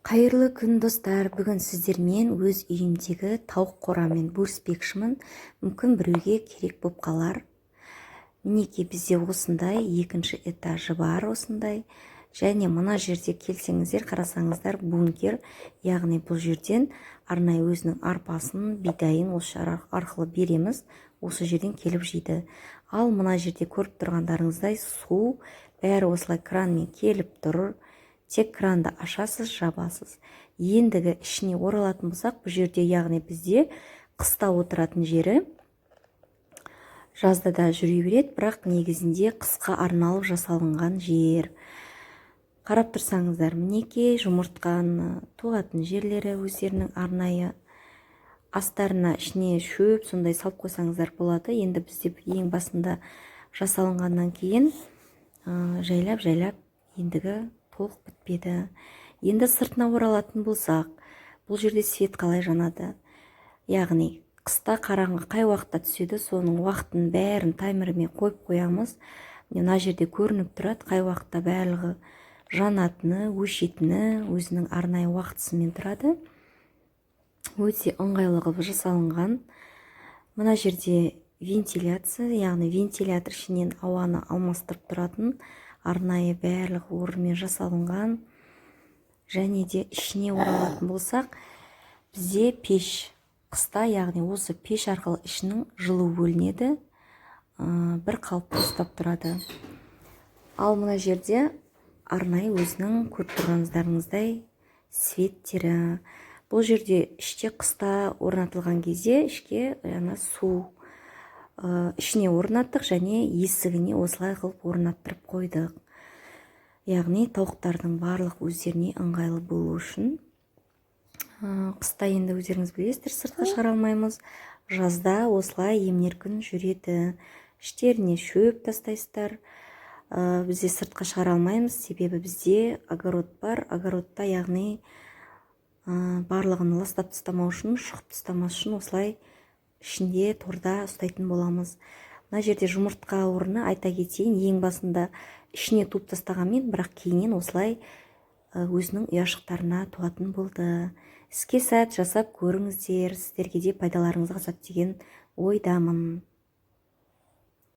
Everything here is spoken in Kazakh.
Қайырлы күн достар, бүгін сіздермен өз үйімдегі тауық қорамен бөліспекшімін. Мүмкін біреуге керек болып қалар. Мінекей бізде осындай екінші этажы бар осындай. Және мына жерде келсеңіздер, қарасаңыздар бункер, яғни бұл жерден арнайы өзінің арпасын, бидайын осы арқылы береміз. Осы жерден келіп жейді. Ал мына жерде көріп тұрғандарыңыздай су бәрі осылай кранмен келіп тұр. Тек кранды ашасыз, жабасыз. Ендігі ішіне оралатын болсақ, бұл жерде яғни бізде қыста отыратын жері жазда да жүре береді, бірақ негізінде қысқа арналып жасалынған жер. Қарап тұрсаңыздар, мінекей жұмыртқаны туатын жерлері өздерінің арнайы. Астарына ішіне шөп сондай салып қойсаңыздар болады. Енді бізде ең басында жасалынғаннан кейін жайлап ендігі толық бітпеді. Енді сыртына оралатын болсақ, бұл жерде свет қалай жанады? Яғни қыста қараңғы қай уақытта түседі, соның уақытын бәрін таймермен қойып қоямыз. Мына жерде көрініп тұрады, қай уақытта барлығы жанатыны, өшетіні өзінің арнайы уақытысымен тұрады. Өте ыңғайлы қылып жасалынған. Мына жерде вентиляция, яғни вентилятор ішінен ауаны алмастырып тұратын арнайы барлық орынмен жасалынған. Және де ішіне оралатын болсақ, бізде пеш қыста, яғни осы пеш арқылы ішінің жылу бөлінеді, бір қалыпты ұстап тұрады. Ал мына жерде арнайы өзінің көріп тұрғандарыңыздай светтері. Бұл жерде іште қыста орнатылған кезде ішке су ішіне орнаттық және есігіне осылай қылып орнаттырып қойдық. Яғни тауықтардың барлық өздеріне ыңғайлы болу үшін. Қыста енді өздеріңіз білесіздер, сыртқа шығара алмаймыз. Жазда осылай емін-еркін жүреді. Іштеріне шөп тастайсыздар. Бізде сыртқа шығара алмаймыз, себебі бізде огород бар. Огородта яғни барлығын ластап тастамау үшін, шұқып тастамас үшін осылай ішінде торда ұстайтын боламыз. Мына жерде жұмыртқа орны, айта кетейін, ең басында ішіне туып тастағанмен, бірақ кейіннен осылай өзінің ұяшықтарына туатын болды. Іске сәт жасап көріңіздер, сіздерге де пайдаларыңызға сәт деген ойдамын.